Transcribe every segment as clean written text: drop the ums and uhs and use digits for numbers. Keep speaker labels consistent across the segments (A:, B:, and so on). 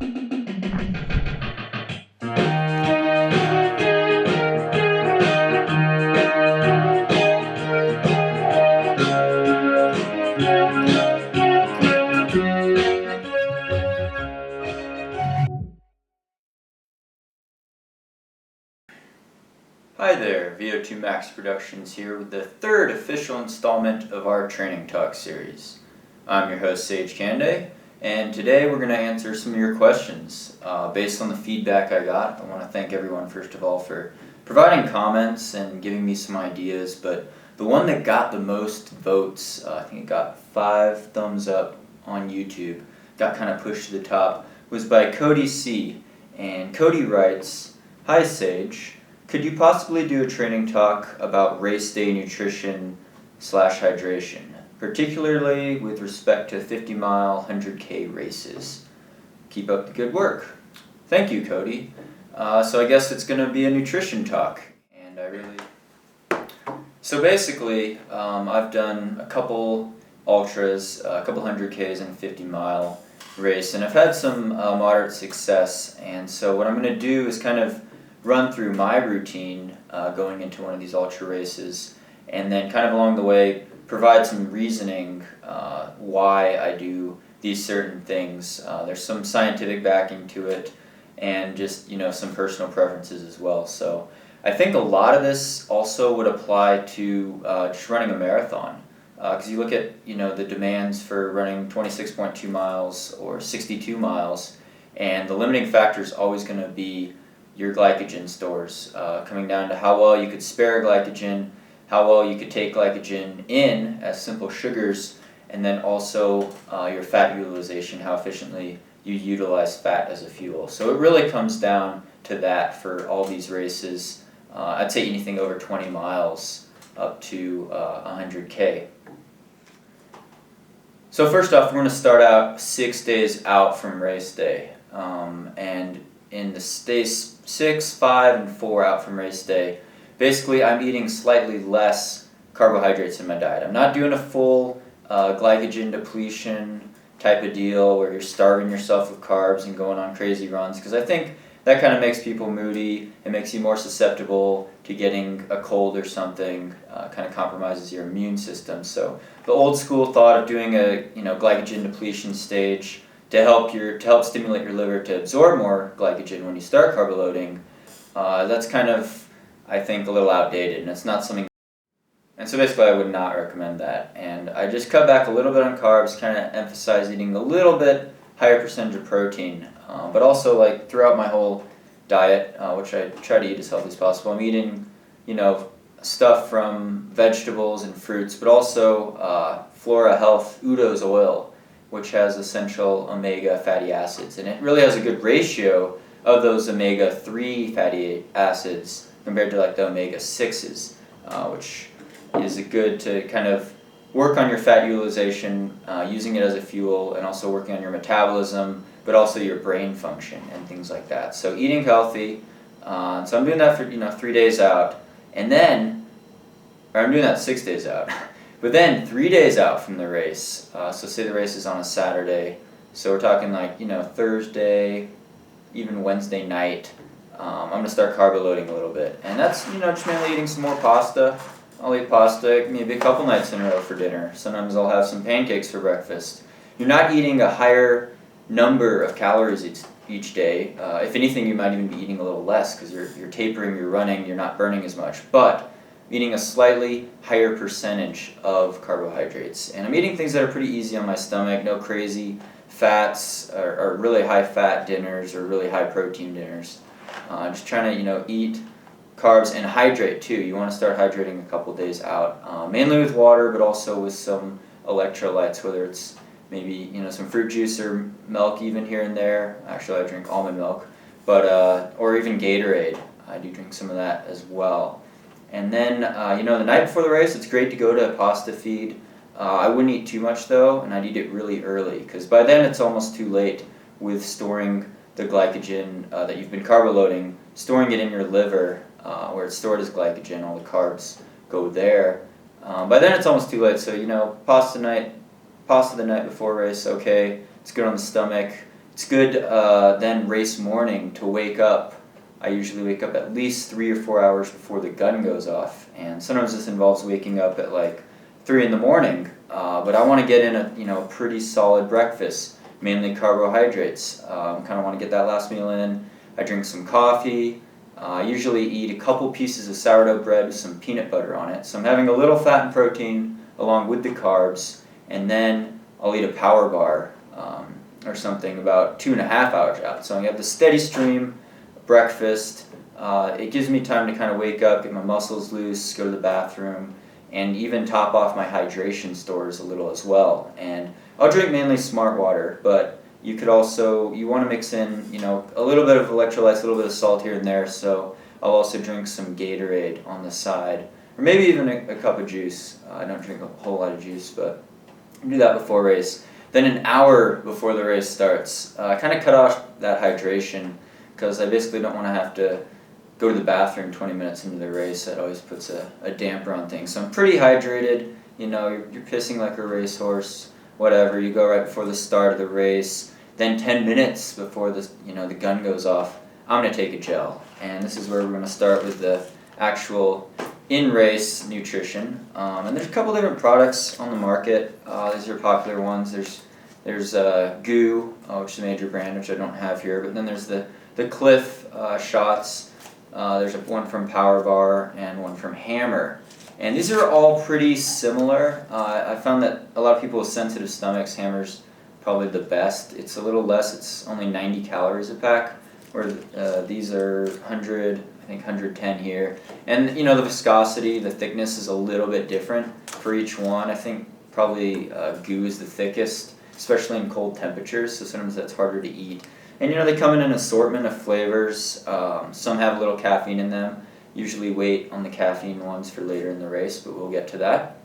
A: Hi there, Vo2max Productions here with the third official installment of our Training Talk series. I'm your host Sage Kande, and today we're going to answer some of your questions. Based on the feedback I got, I want to thank everyone first of all for providing comments and giving me some ideas, but the one that got the most votes, I think it got 5 thumbs up on YouTube, got kind of pushed to the top, was by Cody C. And Cody writes, "Hi Sage. Could you possibly do a training talk about race day nutrition / hydration, particularly with respect to 50-mile, 100K races? Keep up the good work." Thank you, Cody. So I guess it's going to be a nutrition talk, and So basically, I've done a couple ultras, a couple 100Ks and a 50-mile race, and I've had some moderate success. And so what I'm going to do is kind of run through my routine going into one of these ultra races, and then kind of along the way provide some reasoning why I do these certain things. There's some scientific backing to it, and just some personal preferences as well. So I think a lot of this also would apply to just running a marathon, because you look at the demands for running 26.2 miles or 62 miles, and the limiting factor is always going to be your glycogen stores, coming down to how well you could spare glycogen, how well you could take glycogen in as simple sugars, and then also your fat utilization, how efficiently you utilize fat as a fuel. So it really comes down to that for all these races. I'd say anything over 20 miles up to 100K. So first off, we're going to start out 6 days out from race day, and in the days 6, 5, and 4 out from race day, basically I'm eating slightly less carbohydrates in my diet. I'm not doing a full glycogen depletion type of deal where you're starving yourself with carbs and going on crazy runs, because I think that kind of makes people moody. It makes you more susceptible to getting a cold or something, kind of compromises your immune system. So the old school thought of doing a glycogen depletion stage to help stimulate your liver to absorb more glycogen when you start carbo loading, that's kind of, I think, a little outdated, and it's not something. And so basically I would not recommend that. And I just cut back a little bit on carbs, kind of emphasize eating a little bit higher percentage of protein, but also throughout my whole diet, which I try to eat as healthy as possible, I'm eating stuff from vegetables and fruits, but also Flora Health Udo's oil, which has essential omega fatty acids, and it really has a good ratio of those omega-3 fatty acids compared to the omega-6s, which is good to kind of work on your fat utilization, using it as a fuel, and also working on your metabolism, but also your brain function and things like that. So eating healthy, so I'm doing that for 3 days out, and then, or I'm doing that 6 days out. But then 3 days out from the race, so say the race is on a Saturday, so we're talking Thursday, even Wednesday night, I'm going to start carbo loading a little bit. And that's just mainly eating some more pasta. I'll eat pasta maybe a couple nights in a row for dinner. Sometimes I'll have some pancakes for breakfast. You're not eating a higher number of calories each day. If anything, you might even be eating a little less because you're tapering, you're running, you're not burning as much. But eating a slightly higher percentage of carbohydrates. And I'm eating things that are pretty easy on my stomach, no crazy fats or really high fat dinners or really high protein dinners. Just trying to eat carbs and hydrate too. You want to start hydrating a couple days out, mainly with water, but also with some electrolytes, whether it's maybe some fruit juice or milk even here and there. Actually, I drink almond milk, but or even Gatorade. I do drink some of that as well. And then, the night before the race, it's great to go to a pasta feed. I wouldn't eat too much though, and I'd eat it really early, because by then it's almost too late with storing the glycogen that you've been carbo loading, storing it in your liver, where it's stored as glycogen, all the carbs go there. By then it's almost too late, so pasta the night before race, okay, it's good on the stomach, It's good then race morning to wake up. I usually wake up at least 3 or 4 hours before the gun goes off, and sometimes this involves waking up at like 3 in the morning. But I want to get in a pretty solid breakfast, mainly carbohydrates. Kind of want to get that last meal in. I drink some coffee. I usually eat a couple pieces of sourdough bread with some peanut butter on it. So I'm having a little fat and protein along with the carbs, and then I'll eat a power bar or something about 2.5 hours out. So I have the steady stream breakfast. It gives me time to kind of wake up, get my muscles loose, go to the bathroom, and even top off my hydration stores a little as well. And I'll drink mainly smart water, but you want to mix in, a little bit of electrolytes, a little bit of salt here and there, so I'll also drink some Gatorade on the side, or maybe even a cup of juice. I don't drink a whole lot of juice, but I do that before race. Then an hour before the race starts, I kind of cut off that hydration, because I basically don't want to have to go to the bathroom 20 minutes into the race. That always puts a damper on things. So I'm pretty hydrated. You're pissing like a racehorse, whatever. You go right before the start of the race. Then 10 minutes before the gun goes off, I'm going to take a gel. And this is where we're going to start with the actual in-race nutrition. And there's a couple different products on the market. These are popular ones. There's Goo, which is a major brand, which I don't have here. But then there's the Cliff shots. There's one from Power Bar and one from Hammer. And these are all pretty similar. I found that a lot of people with sensitive stomachs, Hammer's probably the best. It's a little less. It's only 90 calories a pack, where these are 100, I think 110 here. And the viscosity, the thickness is a little bit different for each one. I think probably Goo is the thickest, especially in cold temperatures, so sometimes that's harder to eat. And they come in an assortment of flavors. Some have a little caffeine in them. Usually wait on the caffeine ones for later in the race, but we'll get to that.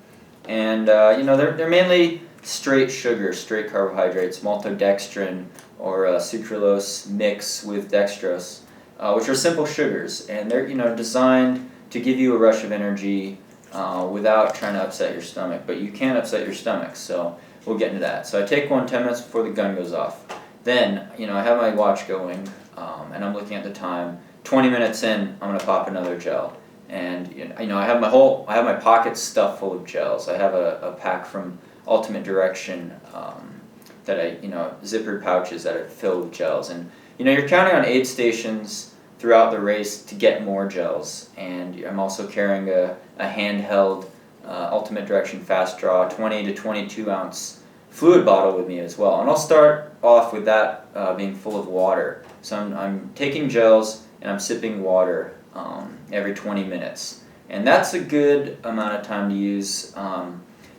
A: And they're mainly straight sugar, straight carbohydrates, maltodextrin or sucralose mix with dextrose, which are simple sugars, and they're designed to give you a rush of energy without trying to upset your stomach. But you can upset your stomach, so we'll get into that. So I take one 10 minutes before the gun goes off. Then I have my watch going, and I'm looking at the time. 20 minutes in, I'm gonna pop another gel, and I have my pockets stuffed full of gels. I have a pack from Ultimate Direction that zippered pouches that are filled with gels, and you're counting on aid stations throughout the race to get more gels. And I'm also carrying a handheld Ultimate Direction Fast Draw 20 to 22 ounce fluid bottle with me as well, and I'll start off with that being full of water. So I'm taking gels and I'm sipping water every 20 minutes, and that's a good amount of time to use.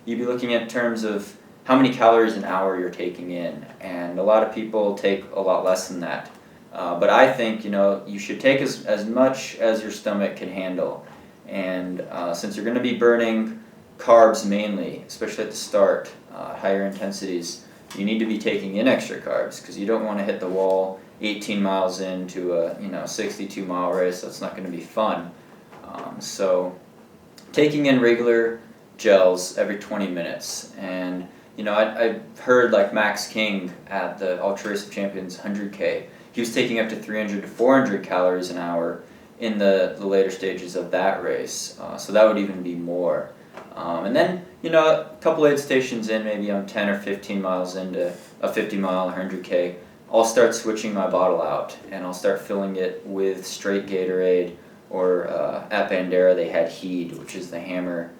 A: You'd be looking at terms of how many calories an hour you're taking in, and a lot of people take a lot less than that. But I think you should take as much as your stomach can handle, and since you're going to be burning carbs mainly, especially at the start, higher intensities, you need to be taking in extra carbs, because you don't want to hit the wall 18 miles into a 62-mile race. That's not going to be fun. So taking in regular gels every 20 minutes. And I've heard like Max King at the Ultra Race of Champions 100K, he was taking up to 300 to 400 calories an hour in the later stages of that race. So that would even be more. And then, a couple aid stations in, maybe I'm 10 or 15 miles into a 50-mile 100K, I'll start switching my bottle out, and I'll start filling it with straight Gatorade, or at Bandera they had Heed, which is the Hammer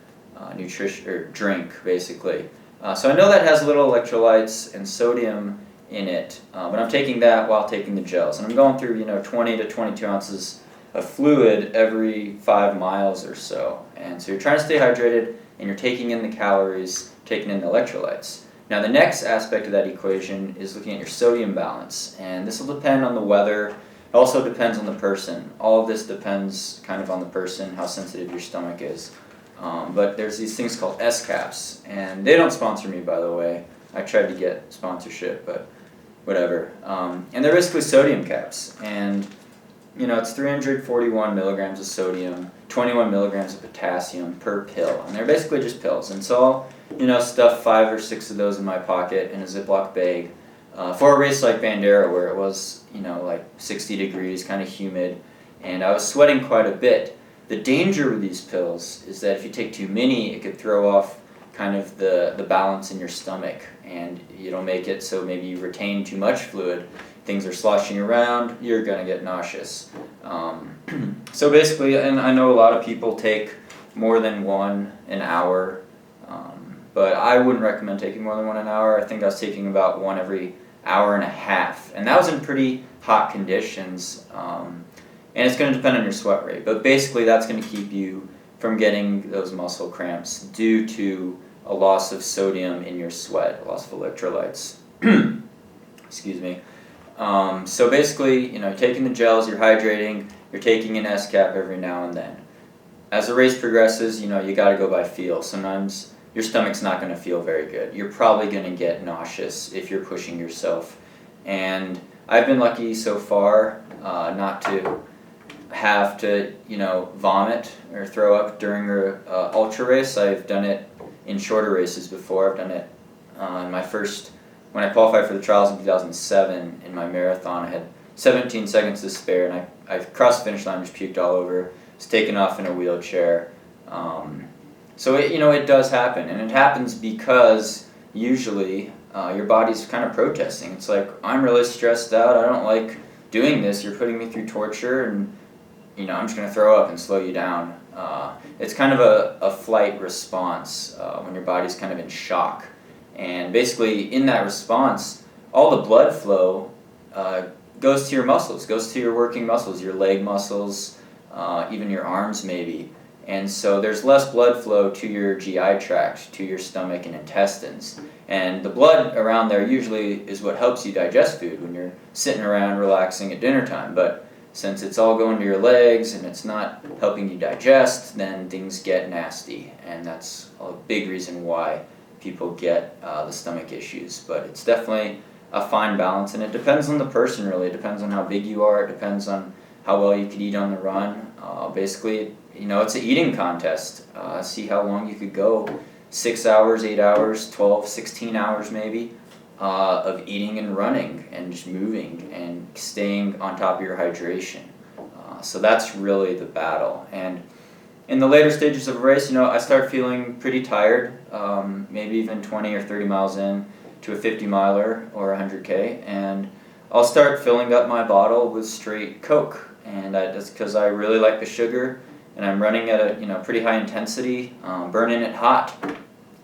A: nutrition or drink, basically. So I know that has little electrolytes and sodium in it, but I'm taking that while taking the gels, and I'm going through 20 to 22 ounces of fluid every 5 miles or so. And so you're trying to stay hydrated, and you're taking in the calories, taking in the electrolytes. Now the next aspect of that equation is looking at your sodium balance, and this will depend on the weather. It also depends on the person. All of this depends kind of on the person, how sensitive your stomach is. But there's these things called S-caps, and they don't sponsor me, by the way. I tried to get sponsorship, but whatever. And they're basically sodium caps, and it's 341 milligrams of sodium, 21 milligrams of potassium per pill, and they're basically just pills. And so I'll stuff 5 or 6 of those in my pocket in a Ziploc bag, For a race like Bandera, where it was, like 60 degrees, kind of humid, and I was sweating quite a bit. The danger with these pills is that if you take too many, it could throw off kind of the balance in your stomach, and it'll make it so maybe you retain too much fluid, things are sloshing around, you're going to get nauseous. So basically, and I know a lot of people take more than one an hour, but I wouldn't recommend taking more than one an hour. I think I was taking about one every hour and a half, and that was in pretty hot conditions, and it's going to depend on your sweat rate, but basically that's going to keep you from getting those muscle cramps due to a loss of sodium in your sweat, a loss of electrolytes. Excuse me. So basically, taking the gels, you're hydrating, you're taking an S-cap every now and then. As the race progresses, you got to go by feel. Sometimes your stomach's not going to feel very good. You're probably going to get nauseous if you're pushing yourself. And I've been lucky so far not to have to, vomit or throw up during an ultra race. I've done it in shorter races before. I've done it in my first, when I qualified for the trials in 2007 in my marathon. I had 17 seconds to spare, and I crossed the finish line, just puked all over, was taken off in a wheelchair. So it does happen, and it happens because usually your body's kind of protesting. It's like, I'm really stressed out, I don't like doing this, you're putting me through torture, and I'm just going to throw up and slow you down. It's kind of a flight response when your body's kind of in shock. And basically in that response, all the blood flow goes to your muscles, goes to your working muscles, your leg muscles, even your arms maybe. And so there's less blood flow to your GI tract, to your stomach and intestines. And the blood around there usually is what helps you digest food when you're sitting around relaxing at dinner time. But since it's all going to your legs and it's not helping you digest, then things get nasty. And that's a big reason why people get the stomach issues. But it's definitely a fine balance, and it depends on the person really. It depends on how big you are, it depends on how well you could eat on the run. Basically, it's an eating contest. See how long you could go, 6 hours, 8 hours, 12, 16 hours maybe, of eating and running and just moving and staying on top of your hydration. So that's really the battle. And in the later stages of a race, I start feeling pretty tired, maybe even 20 or 30 miles in to a 50 miler or 100K, and I'll start filling up my bottle with straight Coke. And that's because I really like the sugar, and I'm running at a pretty high intensity, burning it hot.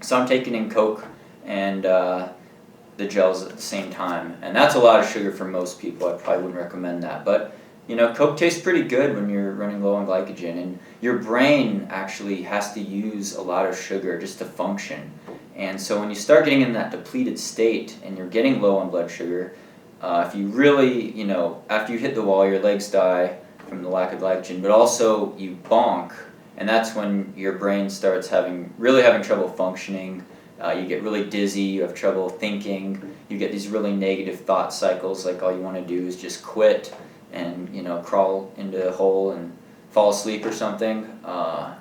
A: So I'm taking in Coke and the gels at the same time, and that's a lot of sugar for most people. I probably wouldn't recommend that, but Coke tastes pretty good when you're running low on glycogen, and your brain actually has to use a lot of sugar just to function. And so when you start getting in that depleted state and you're getting low on blood sugar, if you really, after you hit the wall, your legs die from the lack of glycogen, but also you bonk, and that's when your brain starts having trouble functioning. You get really dizzy, you have trouble thinking, you get these really negative thought cycles, like all you want to do is just quit and, crawl into a hole and fall asleep or something,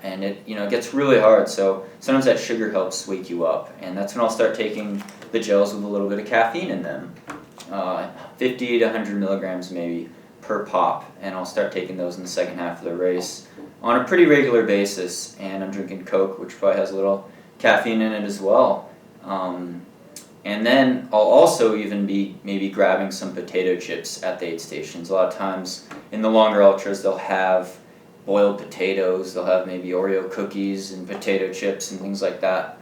A: and it gets really hard. So sometimes that sugar helps wake you up, and that's when I'll start taking the gels with a little bit of caffeine in them. 50 to 100 milligrams maybe per pop, and I'll start taking those in the second half of the race on a pretty regular basis. And I'm drinking Coke, which probably has a little caffeine in it as well. And then I'll also even be maybe grabbing some potato chips at the aid stations. A lot of times in the longer ultras they'll have boiled potatoes, they'll have maybe Oreo cookies and potato chips and things like that.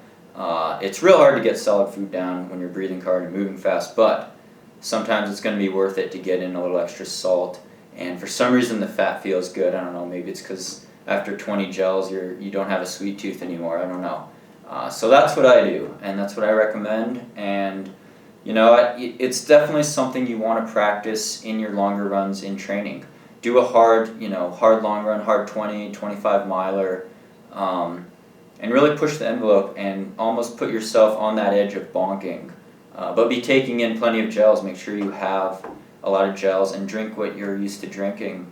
A: It's real hard to get solid food down when you're breathing hard and moving fast, but sometimes it's going to be worth it to get in a little extra salt. And for some reason the fat feels good. I don't know, maybe it's because after 20 gels you don't have a sweet tooth anymore. I don't know. So that's what I do, and that's what I recommend. And it's definitely something you want to practice in your longer runs in training. Do a hard long run, hard 20, 25 miler, and really push the envelope and almost put yourself on that edge of bonking. But be taking in plenty of gels. Make sure you have a lot of gels and drink what you're used to drinking,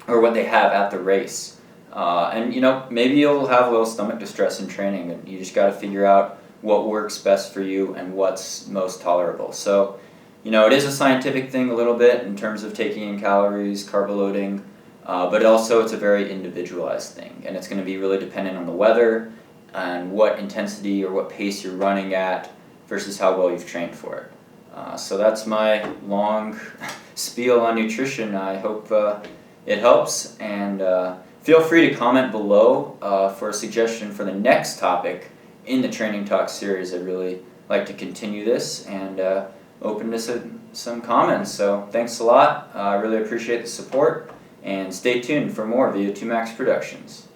A: or what they have at the race. And maybe you'll have a little stomach distress in training, and you just got to figure out what works best for you and what's most tolerable. So it is a scientific thing a little bit in terms of taking in calories, carbo-loading, but also it's a very individualized thing, and it's going to be really dependent on the weather and what intensity or what pace you're running at versus how well you've trained for it. So that's my long spiel on nutrition. I hope it helps, and feel free to comment below for a suggestion for the next topic in the Training Talk series. I'd really like to continue this and open to some comments. So thanks a lot. I really appreciate the support, and stay tuned for more Vo2max Productions.